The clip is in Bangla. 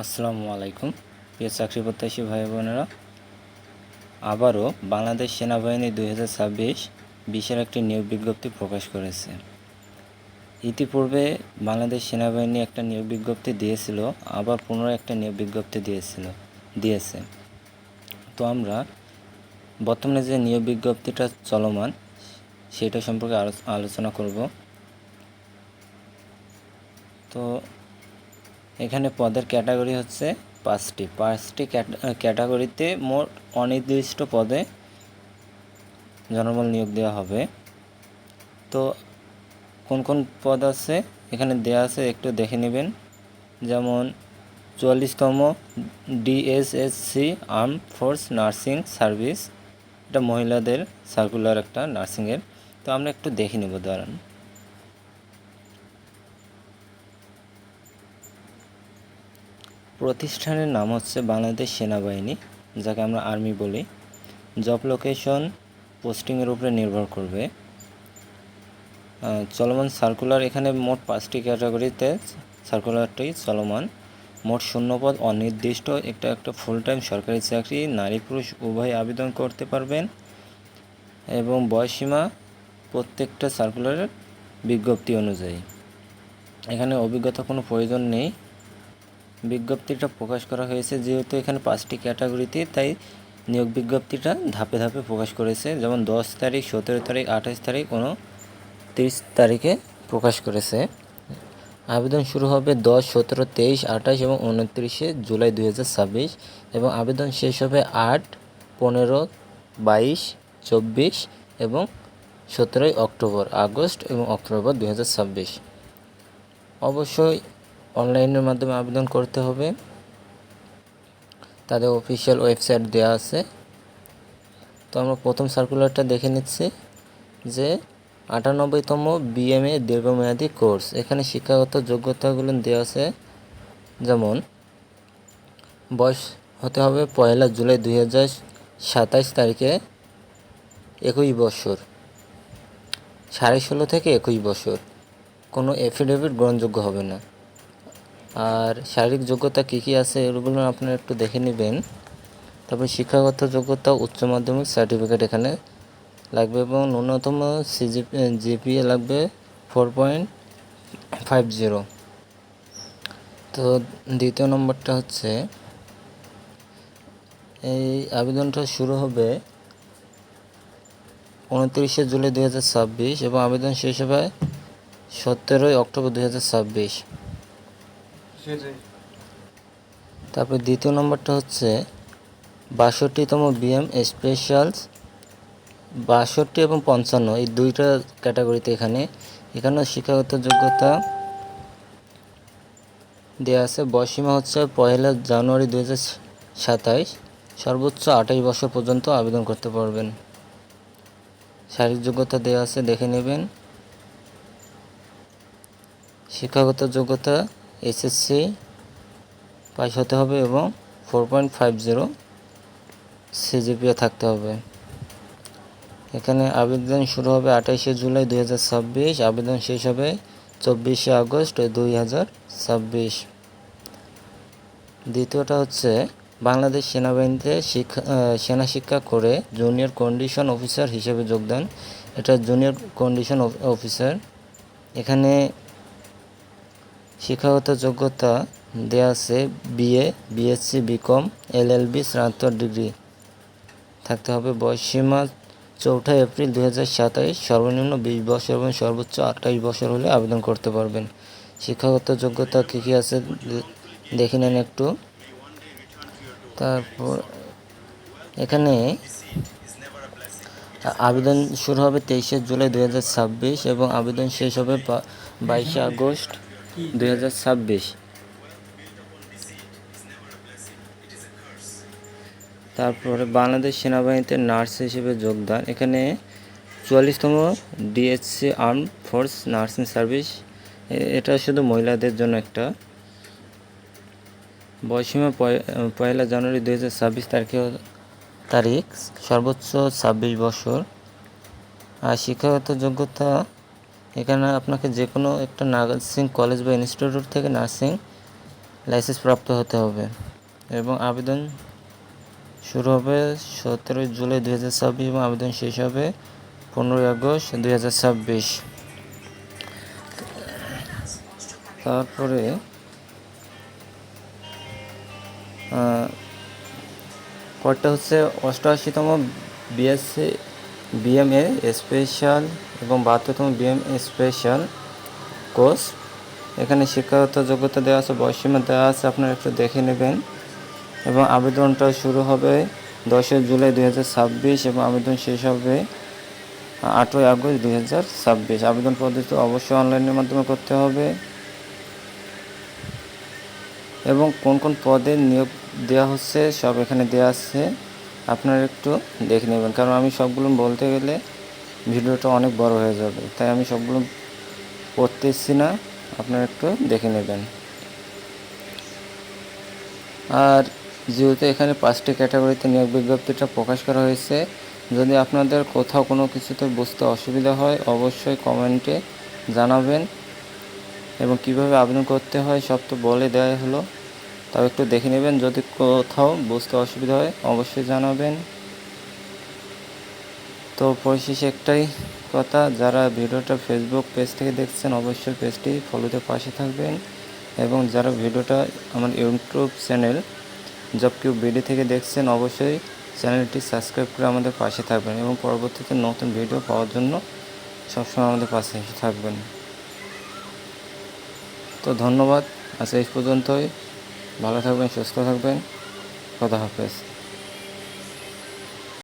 আসসালামু আলাইকুম প্রিয় চাকরি প্রত্যাশী ভাই বোনেরা, আবারও বাংলাদেশ সেনাবাহিনী 2026 একটি নিয়োগ বিজ্ঞপ্তি প্রকাশ করেছে। ইতিপূর্বে বাংলাদেশ সেনাবাহিনী একটা নিয়োগ বিজ্ঞপ্তি দিয়েছিল, আবার পুনরায় একটা নিয়োগ বিজ্ঞপ্তি দিয়েছে। তো আমরা বর্তমানে যে নিয়োগ বিজ্ঞপ্তিটা চলমান সেটা সম্পর্কে আলোচনা করব। তো এখানে পদের ক্যাটাগরি হচ্ছে পাঁচটি ক্যাটাগরিতে মোট অনির্দিষ্ট পদে জনবল নিয়োগ দেওয়া হবে। তো কোন কোন পদ আছে এখানে দেওয়া আছে একটু দেখে নেবেন। যেমন 44তম ডিএসএসসি আর্ম ফোর্স নার্সিং সার্ভিস, এটা মহিলাদের সার্কুলার একটা নার্সিংয়ের। তো আমরা একটু দেখে নেব। দাঁড়ান, প্রতিষ্ঠানের নাম হচ্ছে বাংলাদেশ সেনাবাহিনী, যাকে আমরা আর্মি বলি। জব লোকেশন পোস্টিংয়ের উপরে নির্ভর করবে। চলমান সার্কুলার, এখানে মোট 5টি ক্যাটাগরিতে সার্কুলারটি চলমান। মোট শূন্যপদ অনির্দিষ্ট, একটা ফুল টাইম সরকারি চাকরি, নারী পুরুষ উভয় আবেদন করতে পারবেন। এবং বয়সীমা প্রত্যেকটা সার্কুলারের বিজ্ঞপ্তি অনুযায়ী। এখানে অভিজ্ঞতা কোনো প্রয়োজন নেই। বিজ্ঞপ্তিটা প্রকাশ করা হয়েছে যেহেতু এখানে 5টি ক্যাটাগরিতে, তাই নিয়োগ বিজ্ঞপ্তিটা ধাপে ধাপে প্রকাশ করেছে। যেমন 10 তারিখ, 17 তারিখ, 28 তারিখ, 29 তারিখে প্রকাশ করেছে। আবেদন শুরু হবে 10, 17, 23, 28 এবং 29 জুলাই 2026 এবং আবেদন শেষ হবে 8, 15, 22, 24 এবং 17 আগস্ট এবং অক্টোবর 2026। অবশ্যই অনলাইনের মাধ্যমে আবেদন করতে হবে। তাদের অফিসিয়াল ওয়েবসাইট দেওয়া আছে। তো আমরা প্রথম সার্কুলারটা দেখে নিচ্ছি যে 98তম বিএমএ দীর্ঘমেয়াদী কোর্স। এখানে শিক্ষাগত যোগ্যতাগুলো দেওয়া আছে। যেমন বয়স হতে হবে 1 জুলাই 2027 তারিখে 21 বছর, 16.5 থেকে 21 বছর। কোনো এফিডেভিট গ্রহণযোগ্য হবে না। আর শারীরিক যোগ্যতা কী আছে এগুলো আপনারা একটু দেখে নেবেন। তারপর শিক্ষাগত যোগ্যতা উচ্চ মাধ্যমিক সার্টিফিকেট এখানে লাগবে এবং ন্যূনতম জিপিএ লাগবে 4.50। তো দ্বিতীয় নম্বরটা হচ্ছে, এই আবেদনটা শুরু হবে 29 জুলাই 2026 এবং আবেদন শেষ হবে 17 অক্টোবর 2026। তারপর দ্বিতীয় নম্বরটা হচ্ছে 62তম বিএম স্পেশালস, 62 এবং 55 এই দুইটা ক্যাটাগরিতে এখানেও শিক্ষাগত যোগ্যতা দেওয়া আছে। বয়সীমা হচ্ছে 1 জানুয়ারি 2027, সর্বোচ্চ 28 বছর পর্যন্ত আবেদন করতে পারবেন। শারীরিক যোগ্যতা দেওয়া আছে, দেখে নেবেন। শিক্ষাগত যোগ্যতা এসএসসি পাস হতে হবে এবং 4.50 সিজিপিএ থাকতে হবে। এখানে আবেদন শুরু হবে 28 জুলাই 2026, আবেদন শেষ হবে 24 আগস্ট 2026। দ্বিতীয়টা হচ্ছে বাংলাদেশ সেনাবাহিনীতে সেনা শিক্ষা করে জুনিয়র কন্ডিশন অফিসার হিসেবে যোগদান। এটা জুনিয়র কন্ডিশন অফিসার। এখানে শিক্ষাগত যোগ্যতা দেওয়া আছে বিএ, বিএসসি, বিকম, এলএলবি, স্নাতক ডিগ্রি থাকতে হবে। বয়সসীমা 4 এপ্রিল 2027, সর্বনিম্ন 20 বছর এবং সর্বোচ্চ 28 বছর হলে আবেদন করতে পারবেন। শিক্ষাগত যোগ্যতা কী আছে দেখে নেন একটু। তারপর এখানে আবেদন শুরু হবে 23 জুলাই 2026 এবং আবেদন শেষ হবে 22 আগস্ট 2026। তারপরে বাংলাদেশ সেনাবাহিনীতে নার্স হিসেবে যোগদান। এখানে 44তম DSC arm force nursing service, এটা শুধু মহিলাদের জন্য একটা। বয়সীমা 1 জানুয়ারি 2026 তারিখ, সর্বোচ্চ 26 বছর। আর শিক্ষাগত যোগ্যতা এখানে আপনাকে যে কোনো একটা নার্সিং কলেজ বা ইনস্টিটিউট থেকে নার্সিং লাইসেন্স প্রাপ্ত হতে হবে এবং আবেদন শুরু হবে 17 জুলাই 2026 এবং আবেদন শেষ হবে 15 আগস্ট 2026। তারপরে কোডটা হচ্ছে 88তম বিএসসি বিএমএ স্পেশাল এবং 72তম বিএমএ স্পেশাল কোর্স। এখানে শিক্ষাগত যোগ্যতা দেওয়া আছে, বয়সসীমা দেওয়া আছে, আপনারা একটু দেখে নেবেন। এবং আবেদনটা শুরু হবে 10 জুলাই 2026 এবং আবেদন শেষ হবে 8 আগস্ট 2026। আবেদন পদ্ধতি অবশ্যই অনলাইনের মাধ্যমে করতে হবে এবং কোন কোন পদে নিয়োগ দেওয়া হচ্ছে সব এখানে দেওয়া আছে, আপনারা একটু দেখে নেবেন। কারণ আমি সবগুলো বলতে গেলে ভিডিওটা অনেক বড় হয়ে যাবে, তাই আমি সবগুলো পড়তেছি না, আপনারা একটু দেখে নেবেন। আর যেহেতু এখানে 5টি ক্যাটাগরিতে নিয়োগ বিজ্ঞপ্তিটা প্রকাশ করা হয়েছে, যদি আপনাদের কোথাও কোনো কিছুতে বুঝতে অসুবিধা হয় অবশ্যই কমেন্টে জানাবেন এবং কিভাবে আবেদন করতে হয় সব তো বলে দেওয়া হলো, তাও একটু দেখে নেবেন। যদি কোথাও বুঝতে অসুবিধা হয় অবশ্যই জানাবেন। তো পরিশেষে একটাই কথা, যারা ভিডিওটা ফেসবুক পেজ থেকে দেখছেন অবশ্যই পেজটি ফলোতে পাশে থাকবেন এবং যারা ভিডিওটা আমার YouTube channel job cube BD থেকে দেখছেন অবশ্যই চ্যানেলটি সাবস্ক্রাইব করে আমাদের পাশে থাকবেন এবং পরবর্তীতে নতুন ভিডিও পাওয়ার জন্য সবসময় আমাদের পাশে থাকবেন। তো ধন্যবাদ, আজ এই পর্যন্তই। ভালো থাকবেন, সুস্থ থাকবেন, খোদা হাফেজ।